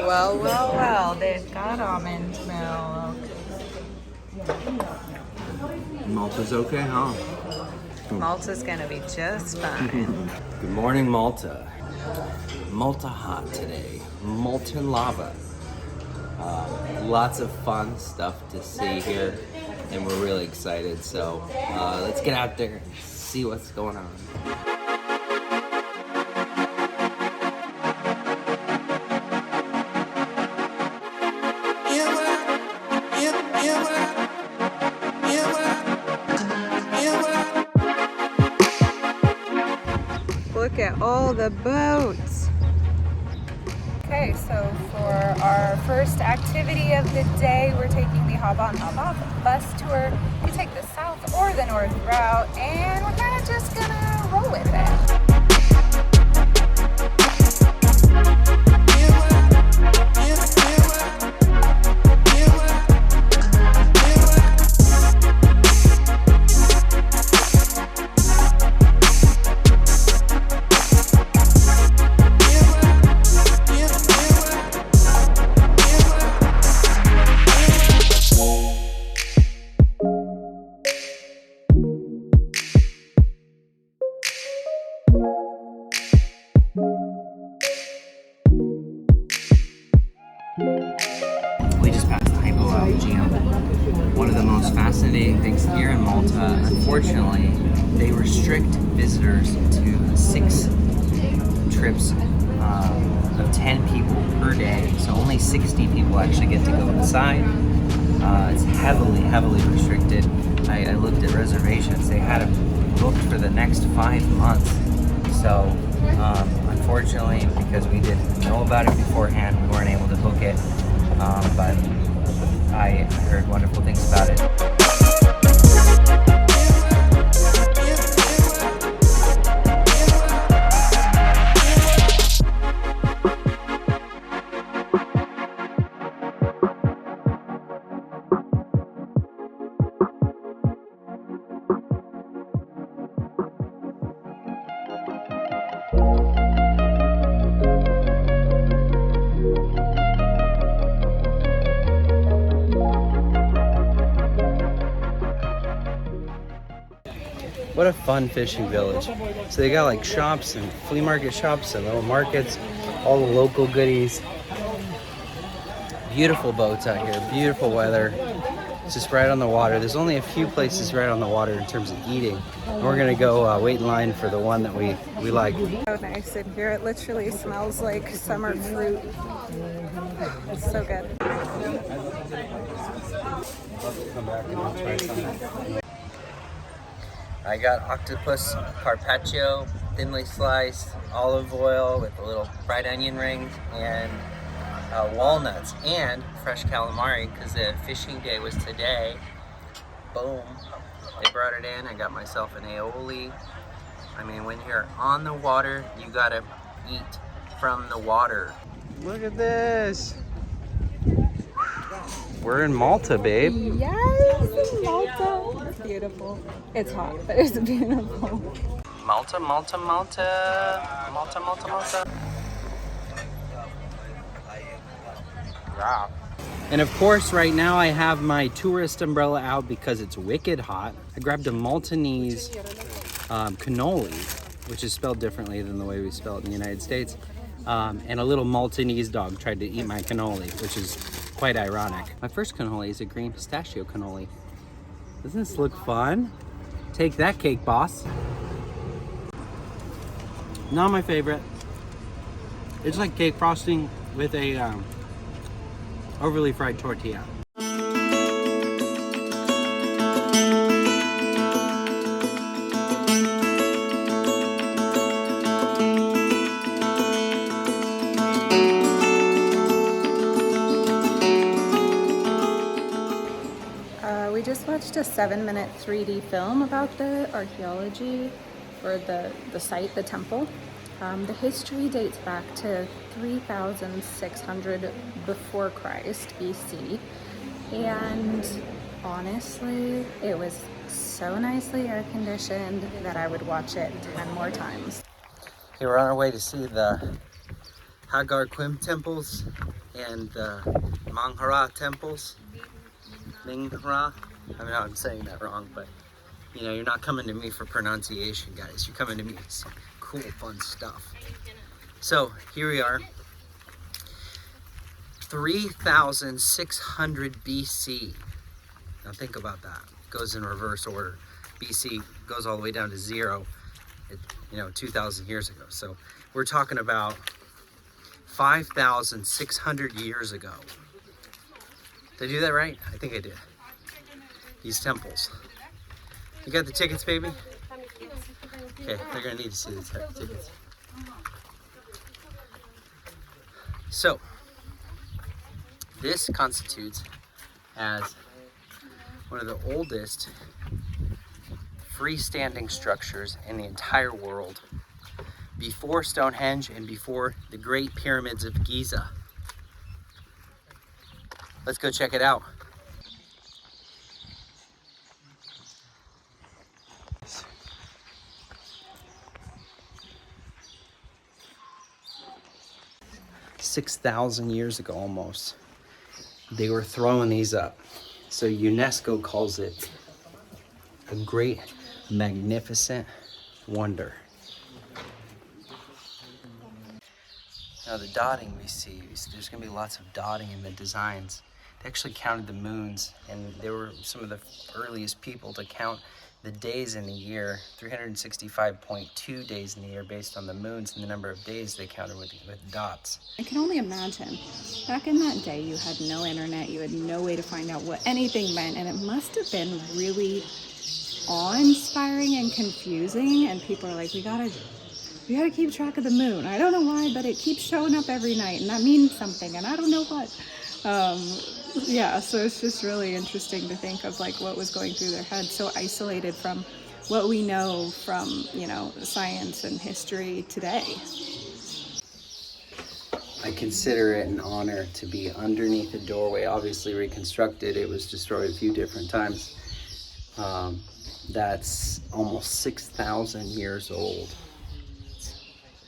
Well, well, well, they've got almond milk. Malta's okay, huh? Malta's gonna be just fine. Good morning, Malta. Malta hot today. Molten lava. Lots of fun stuff to see here, and we're really excited. So let's get out there, see what's going on. Look at all the boats. Okay, so for our first activity of the day, we're taking the hop on, hop off bus tour. We take the south or the north route, and we're kind of just gonna roll with it. We just passed the hypoalgae. One of the most fascinating things here in Malta, unfortunately, they restrict visitors to 6 trips of 10 people per day. So only 60 people actually get to go inside. It's heavily restricted. I looked at reservations. They had it booked for the next 5 months. So unfortunately, because we didn't know about it beforehand, we weren't able to book it. But I heard wonderful things about it. What a fun fishing village. So they got like shops and flea market shops and little markets, all the local goodies. Beautiful boats out here, beautiful weather. It's just right on the water. There's only a few places right on the water in terms of eating. And we're gonna go wait in line for the one that we like. So nice in here. It literally smells like summer fruit. It's so good. Love to come back and try something. I got octopus carpaccio, thinly sliced, olive oil with a little fried onion rings, and walnuts, and fresh calamari because the fishing day was today. Boom. They brought it in. I got myself an aioli. I mean, when you're on the water, you gotta eat from the water. Look at this. We're in Malta, babe. Yes, Malta. It's beautiful. It's hot, but it's beautiful. Malta, Malta, Malta. Malta, Malta, Malta. Wow. And of course, right now I have my tourist umbrella out because it's wicked hot. I grabbed a Maltese cannoli, which is spelled differently than the way we spell it in the United States. And a little Maltese dog tried to eat my cannoli, which is quite ironic. My first cannoli is a green pistachio cannoli. Doesn't this look fun? Take that, cake boss. Not my favorite. It's like cake frosting with a overly fried tortilla. We just watched a 7-minute 3D film about the archaeology or the site, the temple. The history dates back to 3,600 before Christ, BC. And honestly, it was so nicely air conditioned that I would watch it 10 more times. Okay, we're on our way to see the Hagar Quim temples and the Manghara temples. Minghara. I know I'm saying that wrong, but you know, you're not coming to me for pronunciation, guys. You're coming to me with some cool, fun stuff. So here we are, 3,600 BC. Now think about that. It goes in reverse order. BC goes all the way down to 0, 2,000 years ago. So we're talking about 5,600 years ago. Did I do that right? I think I did. These temples. You got the tickets, baby? Okay, they're gonna need to see the tickets. So, this constitutes as one of the oldest freestanding structures in the entire world, before Stonehenge and before the Great Pyramids of Giza. Let's go check it out. "6,000 years ago almost, they were throwing these up. So UNESCO calls it a great, magnificent wonder." Now the dotting we see, there's gonna be lots of dotting in the designs. They actually counted the moons, and they were some of the earliest people to count the days in the year, 365.2 days in the year based on the moons and the number of days they counted with dots. I can only imagine. Back in that day, you had no internet, you had no way to find out what anything meant, and it must have been really awe-inspiring and confusing, and people are like, we gotta keep track of the moon. I don't know why, but it keeps showing up every night, and that means something, and I don't know what. Yeah, so it's just really interesting to think of like what was going through their head, so isolated from what we know from, science and history today. I consider it an honor to be underneath the doorway, obviously reconstructed. It was destroyed a few different times. That's almost 6,000 years old. It's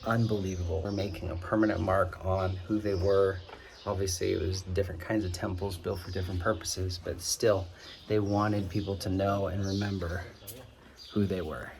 unbelievable. We're making a permanent mark on who they were. Obviously, it was different kinds of temples built for different purposes, but still, they wanted people to know and remember who they were.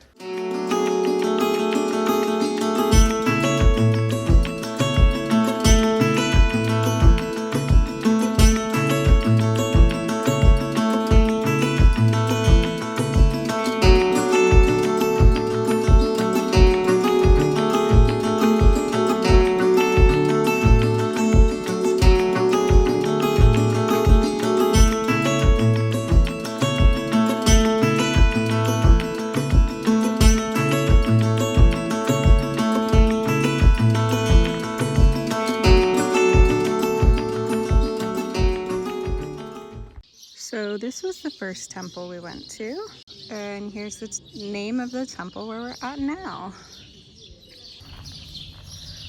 So this was the first temple we went to, and here's the name of the temple where we're at now.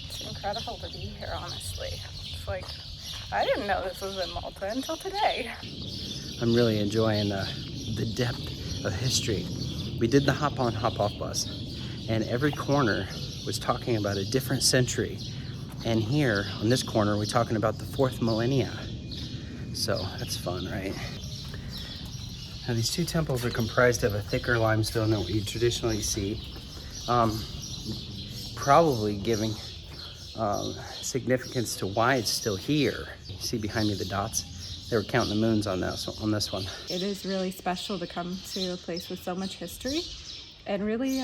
It's incredible to be here, honestly. It's like, I didn't know this was in Malta until today. I'm really enjoying the depth of history. We did the hop-on, hop-off bus, and every corner was talking about a different century. And here, on this corner, we're talking about the 4th millennia. So that's fun, right? Now these two temples are comprised of a thicker limestone than what you traditionally see, probably giving significance to why it's still here. You see behind me the dots? They were counting the moons on this one. It is really special to come to a place with so much history and really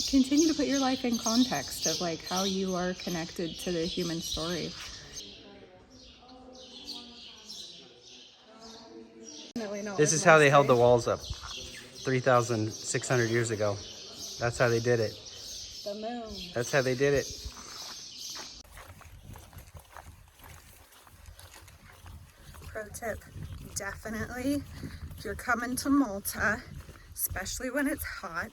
continue to put your life in context of like how you are connected to the human story. This is how they held the walls up 3,600 years ago. That's how they did it. The moon. That's how they did it. Pro tip, definitely, if you're coming to Malta, especially when it's hot,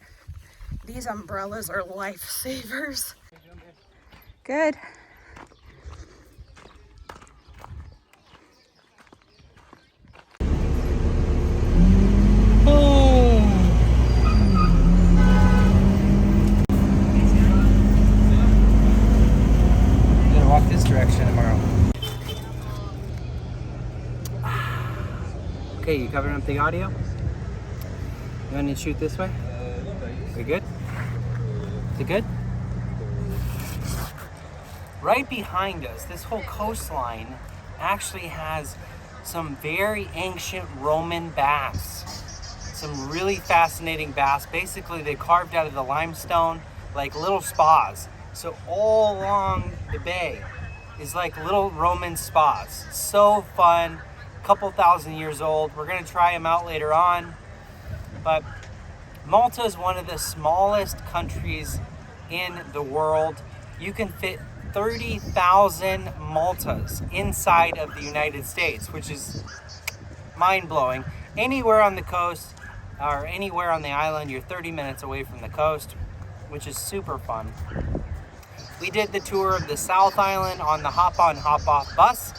these umbrellas are lifesavers. Good. Walk this direction. Okay, you covering up the audio? You want to shoot this way? We good? Is it good? Right behind us, this whole coastline actually has some very ancient Roman baths. Some really fascinating baths. Basically, they carved out of the limestone like little spas. So all along the bay is like little Roman spas. So fun, a couple thousand years old. We're gonna try them out later on. But Malta is one of the smallest countries in the world. You can fit 30,000 Maltas inside of the United States, which is mind-blowing. Anywhere on the coast or anywhere on the island, you're 30 minutes away from the coast, which is super fun. We did the tour of the South Island on the hop-on, hop-off bus.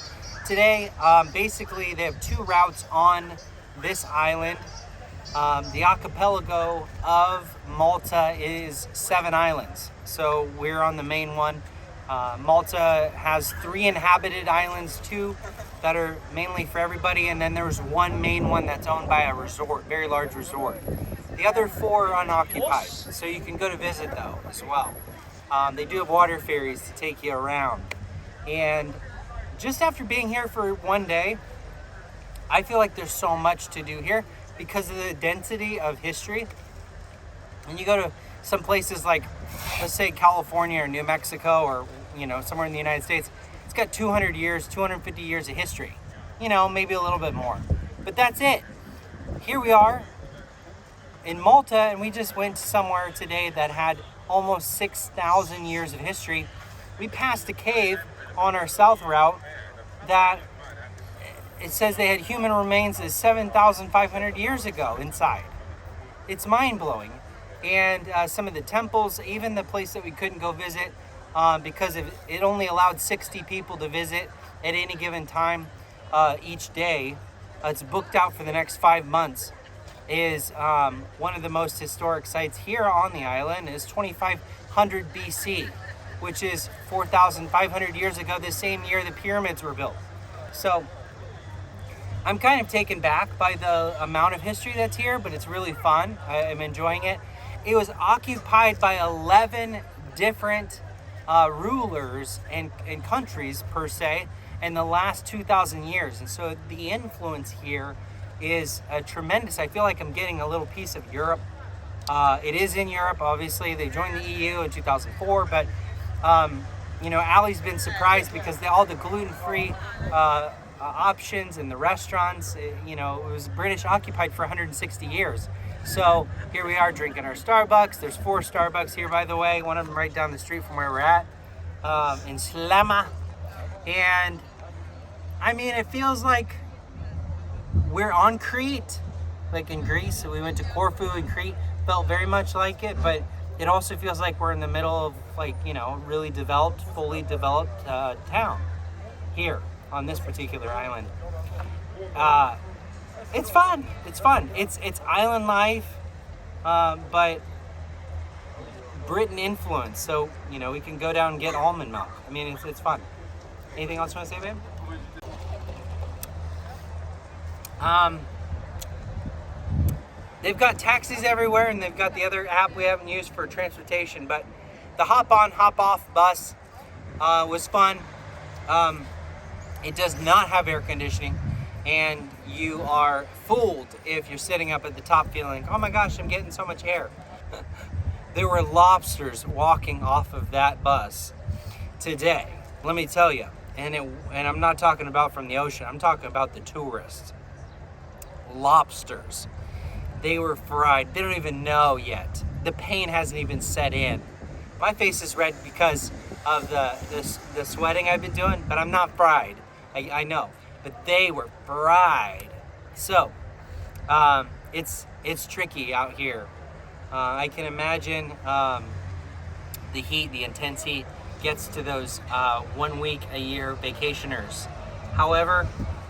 Today, basically, they have two routes on this island. The archipelago of Malta is 7 islands, so we're on the main one. Malta has 3 inhabited islands, 2 that are mainly for everybody, and then there's one main one that's owned by a resort, very large resort. The other 4 are unoccupied, so you can go to visit though as well. They do have water ferries to take you around. And just after being here for one day, I feel like there's so much to do here because of the density of history. And you go to some places like, let's say California or New Mexico or, you know, somewhere in the United States, it's got 200 years, 250 years of history. You know, maybe a little bit more. But that's it. Here we are in Malta, and we just went somewhere today that had almost 6,000 years of history. We passed a cave on our south route that it says they had human remains as 7,500 years ago inside. It's mind-blowing. And some of the temples, even the place that we couldn't go visit because it only allowed 60 people to visit at any given time each day. It's booked out for the next 5 months. Is one of the most historic sites here on the island is 2500 BC, which is 4,500 years ago, the same year the pyramids were built. So I'm kind of taken back by the amount of history that's here, but it's really fun. I'm enjoying it. It was occupied by 11 different rulers and countries per se in the last 2,000 years. And so the influence here is tremendous. I feel like I'm getting a little piece of Europe. It is in Europe, obviously. They joined the EU in 2004, but you know, Allie's been surprised because all the gluten-free options and the restaurants, you know, it was British occupied for 160 years. So here we are drinking our Starbucks. There's 4 Starbucks here, by the way. One of them right down the street from where we're at, in Slema. And I mean, it feels like we're on Crete, like in Greece. So we went to Corfu and Crete, felt very much like it, but it also feels like we're in the middle of, like, you know, really developed, fully developed town here on this particular island. It's fun. It's fun. It's island life, but Britain influence. So, you know, we can go down and get almond milk. I mean, it's fun. Anything else you want to say, babe? They've got taxis everywhere, and they've got the other app we haven't used for transportation, but the hop-on, hop-off bus was fun. It does not have air conditioning, and you are fooled if you're sitting up at the top feeling, oh my gosh, I'm getting so much air. There were lobsters walking off of that bus today, let me tell you. And I'm not talking about from the ocean, I'm talking about the tourists. Lobsters. They were fried. They don't even know yet. The pain hasn't even set in. My face is red because of the sweating I've been doing, but I'm not fried. I know, but they were fried. So it's tricky out here. I can imagine the heat, the intense heat gets to those 1 week a year vacationers. However,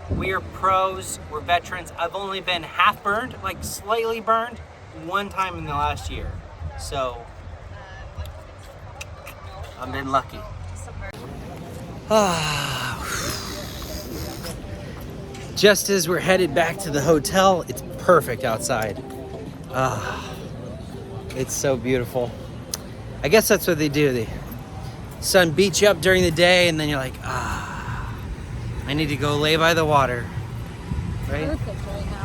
we're pros, we're veterans. I've only been half burned, like slightly burned, 1 time in the last year. So I've been lucky. just as we're headed back to the hotel, it's perfect outside. It's so beautiful. I guess that's what they do. The sun beats you up during the day, and then you're like, I need to go lay by the water, right? Perfect right now.